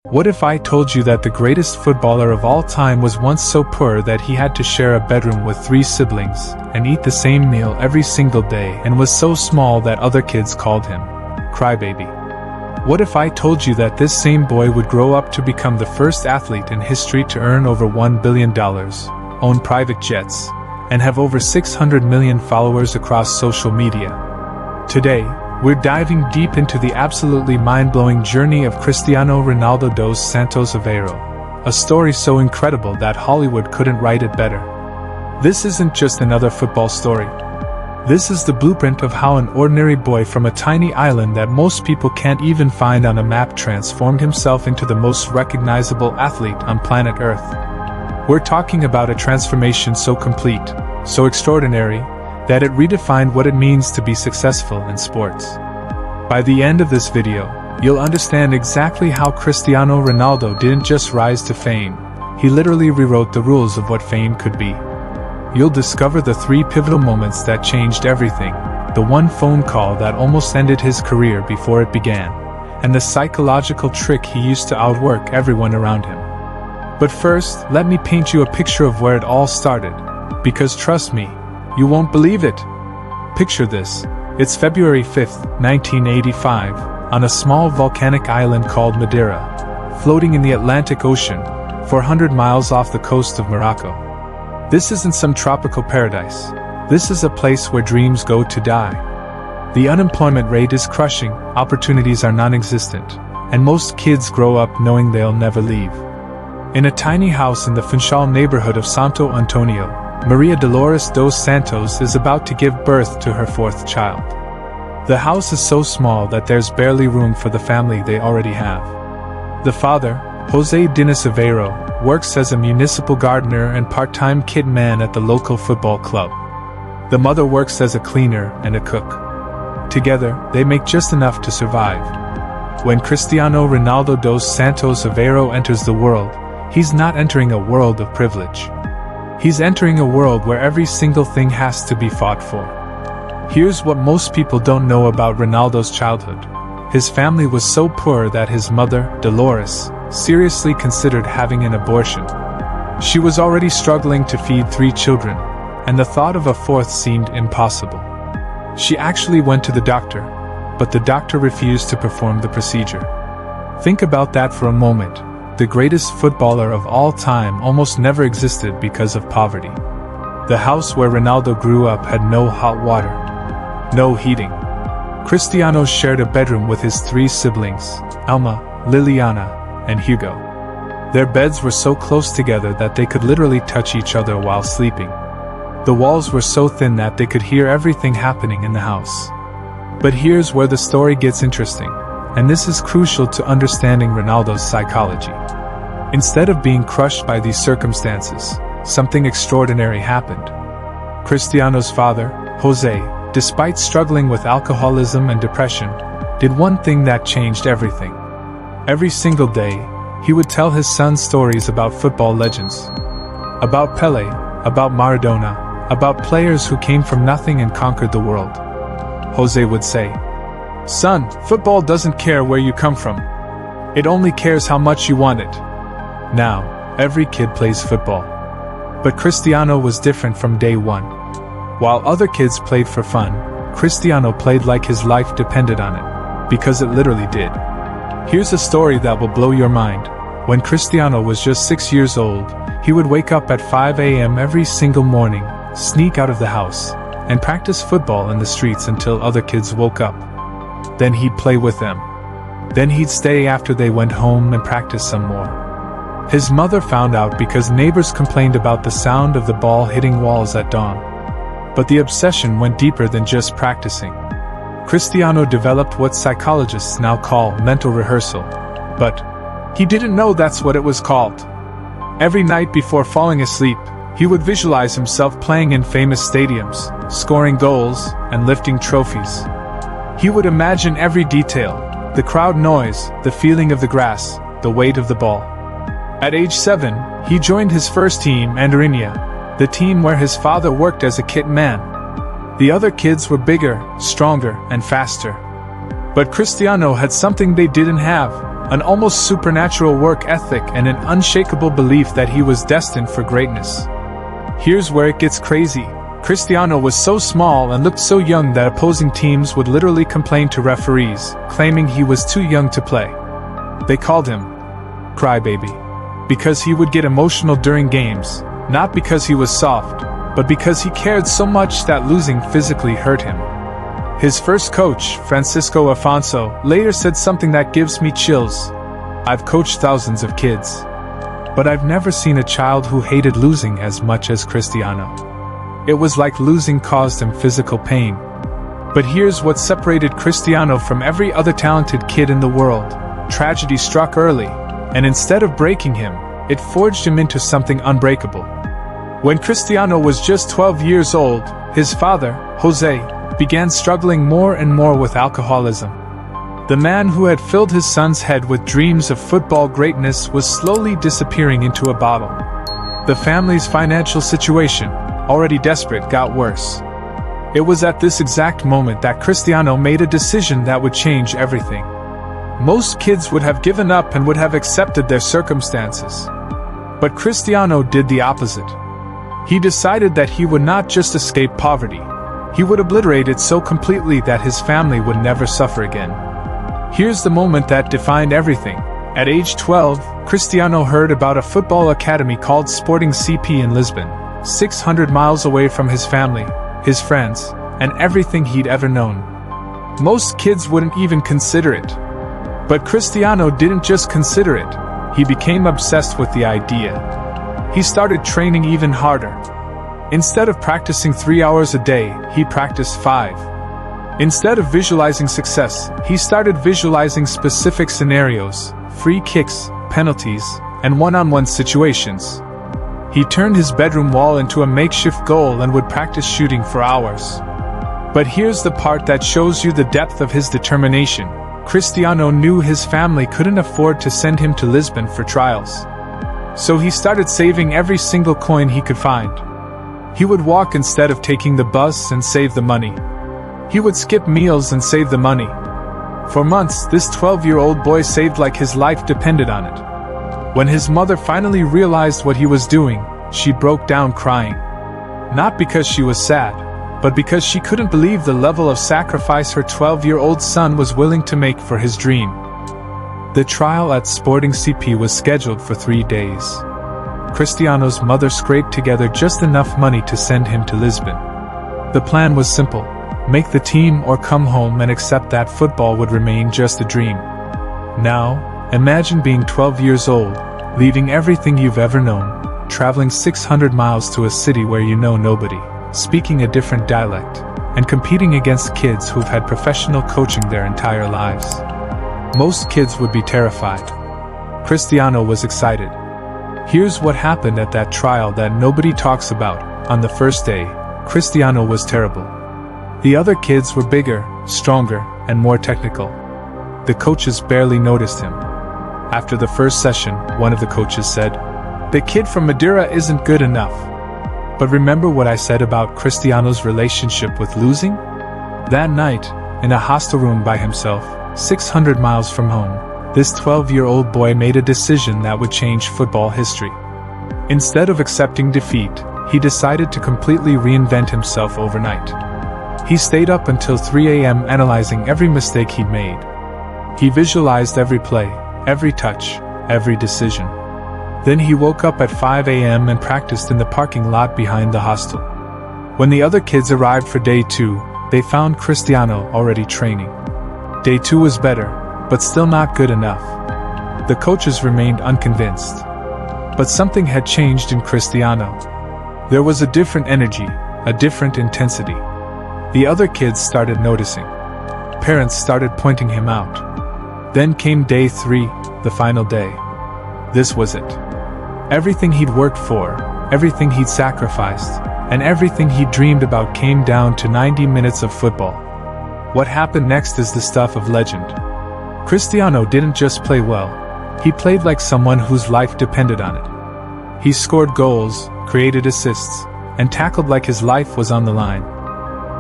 What if I told you that the greatest footballer of all time was once so poor that he had to share a bedroom with 3 siblings, and eat the same meal every single day, and was so small that other kids called him Crybaby? What if I told you that this same boy would grow up to become the first athlete in history to earn over $1 billion, own private jets, and have over 600 million followers across social media? Today, we're diving deep into the absolutely mind-blowing journey of Cristiano Ronaldo dos Santos Aveiro, a story so incredible that Hollywood couldn't write it better. This isn't just another football story. This is the blueprint of how an ordinary boy from a tiny island that most people can't even find on a map transformed himself into the most recognizable athlete on planet Earth. We're talking about a transformation so complete, so extraordinary, that it redefined what it means to be successful in sports. By the end of this video, you'll understand exactly how Cristiano Ronaldo didn't just rise to fame, he literally rewrote the rules of what fame could be. You'll discover the 3 pivotal moments that changed everything, the one phone call that almost ended his career before it began, and the psychological trick he used to outwork everyone around him. But first, let me paint you a picture of where it all started, because trust me, you won't believe it. Picture this. It's February 5th, 1985, on a small volcanic island called Madeira, floating in the Atlantic Ocean, 400 miles off the coast of Morocco. This isn't some tropical paradise. This is a place where dreams go to die. The unemployment rate is crushing, opportunities are non-existent, and most kids grow up knowing they'll never leave. In a tiny house in the Funchal neighborhood of Santo Antonio, Maria Dolores dos Santos is about to give birth to her 4th child. The house is so small that there's barely room for the family they already have. The father, José Dinis Aveiro, works as a municipal gardener and part-time kit man at the local football club. The mother works as a cleaner and a cook. Together, they make just enough to survive. When Cristiano Ronaldo dos Santos Aveiro enters the world, he's not entering a world of privilege. He's entering a world where every single thing has to be fought for. Here's what most people don't know about Ronaldo's childhood. His family was so poor that his mother, Dolores, seriously considered having an abortion. She was already struggling to feed 3 children, and the thought of a 4th seemed impossible. She actually went to the doctor, but the doctor refused to perform the procedure. Think about that for a moment. The greatest footballer of all time almost never existed because of poverty. The house where Ronaldo grew up had no hot water, no heating. Cristiano shared a bedroom with his 3 siblings, Alma, Liliana, and Hugo. Their beds were so close together that they could literally touch each other while sleeping. The walls were so thin that they could hear everything happening in the house. But here's where the story gets interesting, and this is crucial to understanding Ronaldo's psychology. Instead of being crushed by these circumstances, something extraordinary happened. Cristiano's father, José, despite struggling with alcoholism and depression, did one thing that changed everything. Every single day, he would tell his son stories about football legends. About Pelé, about Maradona, about players who came from nothing and conquered the world. José would say, "Son, football doesn't care where you come from. It only cares how much you want it." Now, every kid plays football. But Cristiano was different from day one. While other kids played for fun, Cristiano played like his life depended on it, because it literally did. Here's a story that will blow your mind. When Cristiano was just 6 years old, he would wake up at 5 a.m. every single morning, sneak out of the house, and practice football in the streets until other kids woke up. Then he'd play with them. Then he'd stay after they went home and practice some more. His mother found out because neighbors complained about the sound of the ball hitting walls at dawn. But the obsession went deeper than just practicing. Cristiano developed what psychologists now call mental rehearsal. But he didn't know that's what it was called. Every night before falling asleep, he would visualize himself playing in famous stadiums, scoring goals, and lifting trophies. He would imagine every detail, the crowd noise, the feeling of the grass, the weight of the ball. At age 7, he joined his first team, Madeira, the team where his father worked as a kit man. The other kids were bigger, stronger, and faster. But Cristiano had something they didn't have, an almost supernatural work ethic and an unshakable belief that he was destined for greatness. Here's where it gets crazy. Cristiano was so small and looked so young that opposing teams would literally complain to referees, claiming he was too young to play. They called him Crybaby because he would get emotional during games, not because he was soft, but because he cared so much that losing physically hurt him. His first coach, Francisco Afonso, later said something that gives me chills. "I've coached thousands of kids, but I've never seen a child who hated losing as much as Cristiano. It was like losing caused him physical pain." But here's what separated Cristiano from every other talented kid in the world. Tragedy struck early, and instead of breaking him, it forged him into something unbreakable. When Cristiano was just 12 years old, his father, Jose, began struggling more and more with alcoholism. The man who had filled his son's head with dreams of football greatness was slowly disappearing into a bottle. The family's financial situation, already desperate, got worse. It was at this exact moment that Cristiano made a decision that would change everything. Most kids would have given up and would have accepted their circumstances. But Cristiano did the opposite. He decided that he would not just escape poverty, he would obliterate it so completely that his family would never suffer again. Here's the moment that defined everything. At age 12, Cristiano heard about a football academy called Sporting CP in Lisbon, 600 miles away from his family, his friends, and everything he'd ever known. Most kids wouldn't even consider it. But Cristiano didn't just consider it, he became obsessed with the idea. He started training even harder. Instead of practicing 3 hours a day, he practiced 5. Instead of visualizing success, he started visualizing specific scenarios, free kicks, penalties, and one-on-one situations. He turned his bedroom wall into a makeshift goal and would practice shooting for hours. But here's the part that shows you the depth of his determination. Cristiano knew his family couldn't afford to send him to Lisbon for trials. So he started saving every single coin he could find. He would walk instead of taking the bus and save the money. He would skip meals and save the money. For months, this 12-year-old boy saved like his life depended on it. When his mother finally realized what he was doing, she broke down crying. Not because she was sad, but because she couldn't believe the level of sacrifice her 12-year-old son was willing to make for his dream. The trial at Sporting CP was scheduled for 3 days. Cristiano's mother scraped together just enough money to send him to Lisbon. The plan was simple: make the team or come home and accept that football would remain just a dream. Now, imagine being 12 years old, leaving everything you've ever known, traveling 600 miles to a city where you know nobody, speaking a different dialect, and competing against kids who've had professional coaching their entire lives. Most kids would be terrified. Cristiano was excited. Here's what happened at that trial that nobody talks about. On the first day, Cristiano was terrible. The other kids were bigger, stronger, and more technical. The coaches barely noticed him. After the first session, one of the coaches said, "The kid from Madeira isn't good enough." But remember what I said about Cristiano's relationship with losing? That night, in a hostel room by himself, 600 miles from home, this 12-year-old boy made a decision that would change football history. Instead of accepting defeat, he decided to completely reinvent himself overnight. He stayed up until 3 a.m. analyzing every mistake he'd made. He visualized every play, every touch, every decision. Then he woke up at 5 a.m. and practiced in the parking lot behind the hostel. When the other kids arrived for day 2, they found Cristiano already training. Day 2 was better, but still not good enough. The coaches remained unconvinced. But something had changed in Cristiano. There was a different energy, a different intensity. The other kids started noticing. Parents started pointing him out. Then came day 3, the final day. This was it. Everything he'd worked for, everything he'd sacrificed, and everything he dreamed about came down to 90 minutes of football. What happened next is the stuff of legend. Cristiano didn't just play well, he played like someone whose life depended on it. He scored goals, created assists, and tackled like his life was on the line.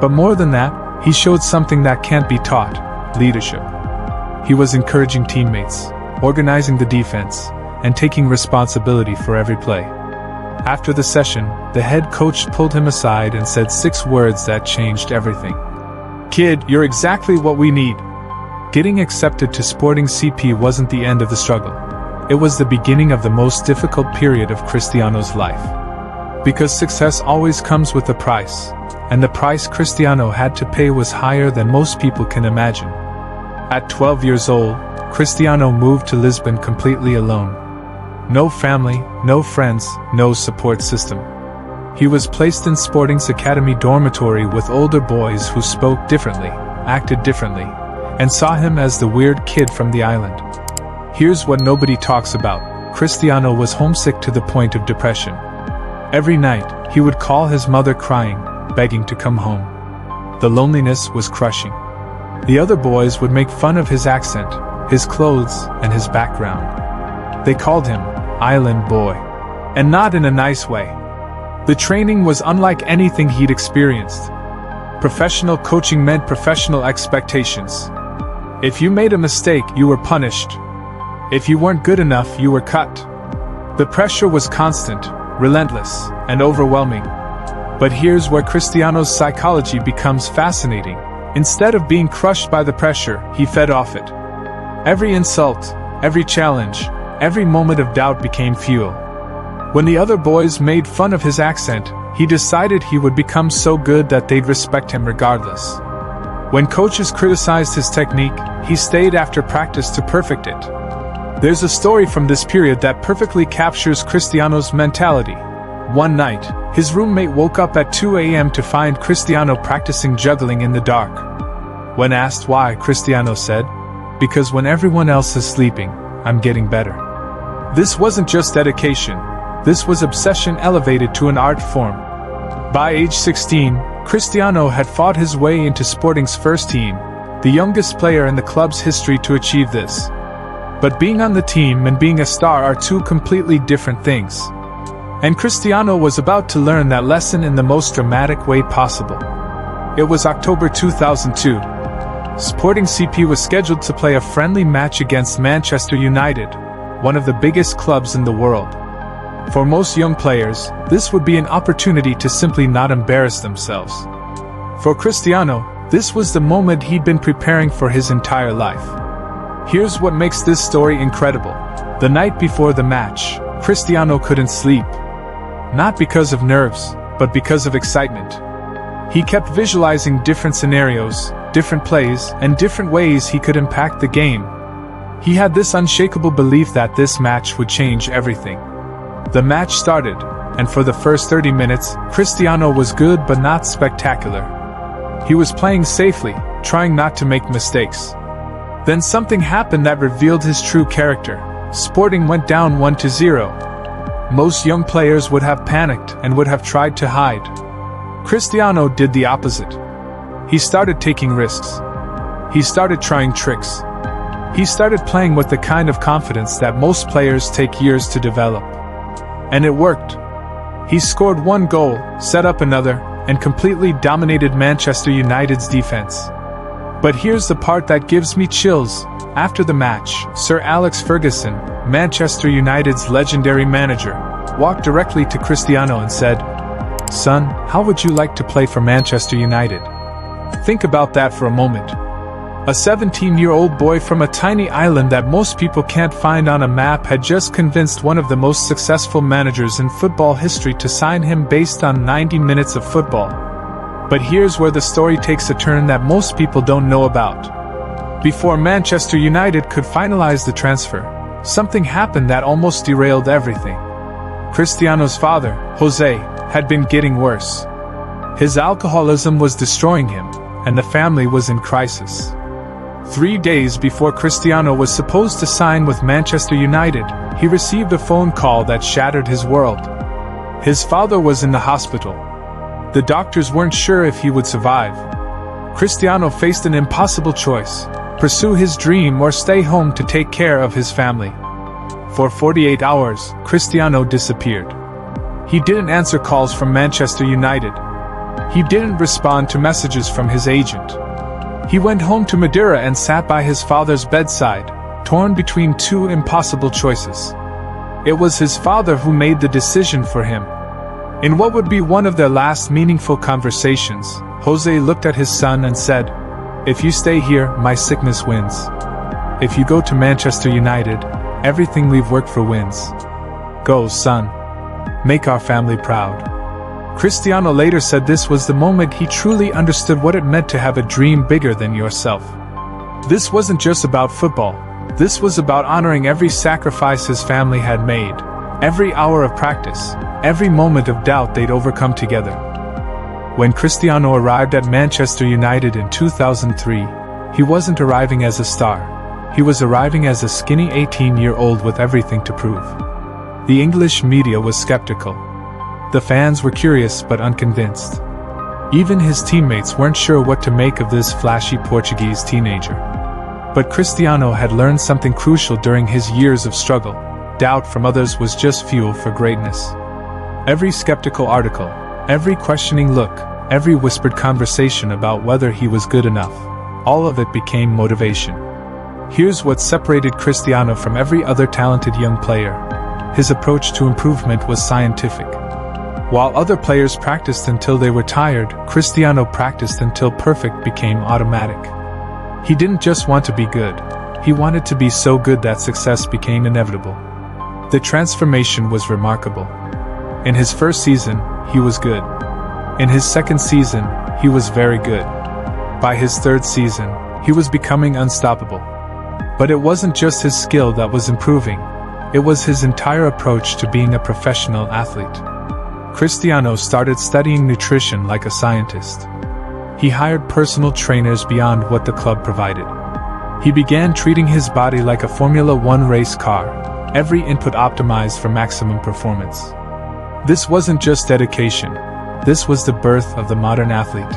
But more than that, he showed something that can't be taught: leadership. He was encouraging teammates, organizing the defense, and taking responsibility for every play. After the session, the head coach pulled him aside and said 6 words that changed everything. "Kid, you're exactly what we need." Getting accepted to Sporting CP wasn't the end of the struggle. It was the beginning of the most difficult period of Cristiano's life. Because success always comes with a price, and the price Cristiano had to pay was higher than most people can imagine. At 12 years old, Cristiano moved to Lisbon completely alone. No family, no friends, no support system. He was placed in Sporting's academy dormitory with older boys who spoke differently, acted differently, and saw him as the weird kid from the island. Here's what nobody talks about: Cristiano was homesick to the point of depression. Every night, he would call his mother crying, begging to come home. The loneliness was crushing. The other boys would make fun of his accent, his clothes, and his background. They called him Island Boy. And not in a nice way. The training was unlike anything he'd experienced. Professional coaching meant professional expectations. If you made a mistake, you were punished. If you weren't good enough, you were cut. The pressure was constant, relentless, and overwhelming. But here's where Cristiano's psychology becomes fascinating. Instead of being crushed by the pressure, he fed off it. Every insult, every challenge, every moment of doubt became fuel. When the other boys made fun of his accent, he decided he would become so good that they'd respect him regardless. When coaches criticized his technique, he stayed after practice to perfect it. There's a story from this period that perfectly captures Cristiano's mentality. One night, his roommate woke up at 2 a.m. to find Cristiano practicing juggling in the dark. When asked why, Cristiano said, "Because when everyone else is sleeping, I'm getting better." This wasn't just dedication. This was obsession elevated to an art form. By age 16, Cristiano had fought his way into Sporting's first team, the youngest player in the club's history to achieve this. But being on the team and being a star are two completely different things. And Cristiano was about to learn that lesson in the most dramatic way possible. It was October 2002. Sporting CP was scheduled to play a friendly match against Manchester United, one of the biggest clubs in the world. For most young players, this would be an opportunity to simply not embarrass themselves. For Cristiano, this was the moment he'd been preparing for his entire life. Here's what makes this story incredible. The night before the match, Cristiano couldn't sleep. Not because of nerves, but because of excitement. He kept visualizing different scenarios, different plays, and different ways he could impact the game. He had this unshakable belief that this match would change everything. The match started, and for the first 30 minutes, Cristiano was good but not spectacular. He was playing safely, trying not to make mistakes. Then something happened that revealed his true character. Sporting went down 1-0. Most young players would have panicked and would have tried to hide. Cristiano did the opposite. He started taking risks. He started trying tricks. He started playing with the kind of confidence that most players take years to develop. And it worked. He scored 1 goal, set up another, and completely dominated Manchester United's defense. But here's the part that gives me chills. After the match, Sir Alex Ferguson, Manchester United's legendary manager, walked directly to Cristiano and said, "Son, how would you like to play for Manchester United?" Think about that for a moment. A 17-year-old boy from a tiny island that most people can't find on a map had just convinced one of the most successful managers in football history to sign him based on 90 minutes of football. But here's where the story takes a turn that most people don't know about. Before Manchester United could finalize the transfer, something happened that almost derailed everything. Cristiano's father, Jose, had been getting worse. His alcoholism was destroying him, and the family was in crisis. 3 days before Cristiano was supposed to sign with Manchester United, he received a phone call that shattered his world. His father was in the hospital. The doctors weren't sure if he would survive. Cristiano faced an impossible choice: pursue his dream or stay home to take care of his family. For 48 hours, Cristiano disappeared. He didn't answer calls from Manchester United. He didn't respond to messages from his agent. He went home to Madeira and sat by his father's bedside, torn between two impossible choices. It was his father who made the decision for him. In what would be one of their last meaningful conversations, Jose looked at his son and said, "If you stay here, my sickness wins. If you go to Manchester United, everything we've worked for wins. Go, son. Make our family proud." Cristiano later said this was the moment he truly understood what it meant to have a dream bigger than yourself. This wasn't just about football. This was about honoring every sacrifice his family had made, every hour of practice, every moment of doubt they'd overcome together. When Cristiano arrived at Manchester United in 2003, he wasn't arriving as a star. He was arriving as a skinny 18-year-old with everything to prove. The English media was skeptical. The fans were curious but unconvinced. Even his teammates weren't sure what to make of this flashy Portuguese teenager. But Cristiano had learned something crucial during his years of struggle. Doubt from others was just fuel for greatness. Every skeptical article, every questioning look, every whispered conversation about whether he was good enough, all of it became motivation. Here's what separated Cristiano from every other talented young player. His approach to improvement was scientific. While other players practiced until they were tired, Cristiano practiced until perfect became automatic. He didn't just want to be good. He wanted to be so good that success became inevitable. The transformation was remarkable. In his first season, he was good. In his second season, he was very good. By his third season, he was becoming unstoppable. But it wasn't just his skill that was improving. It was his entire approach to being a professional athlete. Cristiano started studying nutrition like a scientist. He hired personal trainers beyond what the club provided. He began treating his body like a Formula One race car, every input optimized for maximum performance. This wasn't just dedication. This was the birth of the modern athlete.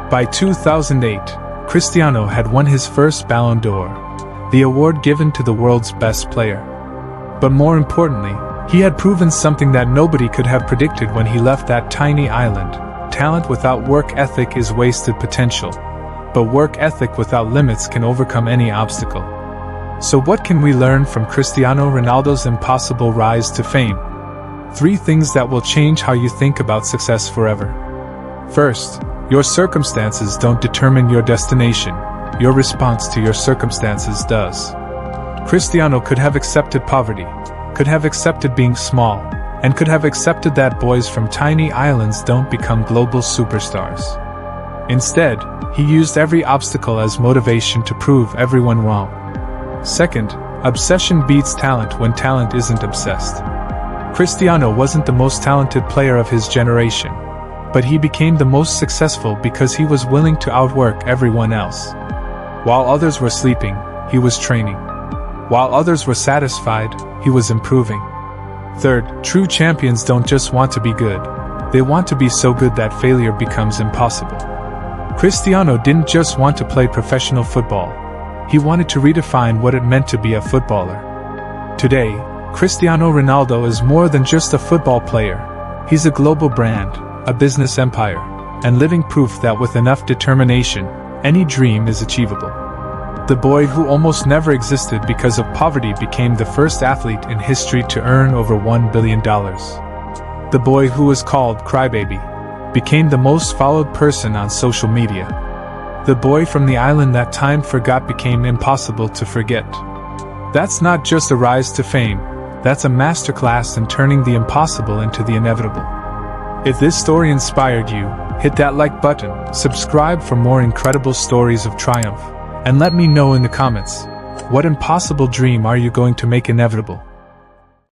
By 2008, Cristiano had won his first Ballon d'Or, the award given to the world's best player. But more importantly, he had proven something that nobody could have predicted when he left that tiny island. Talent without work ethic is wasted potential, but work ethic without limits can overcome any obstacle. So what can we learn from Cristiano Ronaldo's impossible rise to fame? 3 things that will change how you think about success forever. First, your circumstances don't determine your destination. Your response to your circumstances does. Cristiano could have accepted poverty, could have accepted being small, and could have accepted that boys from tiny islands don't become global superstars. Instead, he used every obstacle as motivation to prove everyone wrong. Second, obsession beats talent when talent isn't obsessed. Cristiano wasn't the most talented player of his generation, but he became the most successful because he was willing to outwork everyone else. While others were sleeping, he was training. While others were satisfied, he was improving. Third, true champions don't just want to be good. They want to be so good that failure becomes impossible. Cristiano didn't just want to play professional football. He wanted to redefine what it meant to be a footballer. Today, Cristiano Ronaldo is more than just a football player. He's a global brand, a business empire, and living proof that with enough determination, any dream is achievable. The boy who almost never existed because of poverty became the first athlete in history to earn over $1 billion. The boy who was called Crybaby became the most followed person on social media. The boy from the island that time forgot became impossible to forget. That's not just a rise to fame, that's a masterclass in turning the impossible into the inevitable. If this story inspired you, hit that like button, subscribe for more incredible stories of triumph, and let me know in the comments, what impossible dream are you going to make inevitable?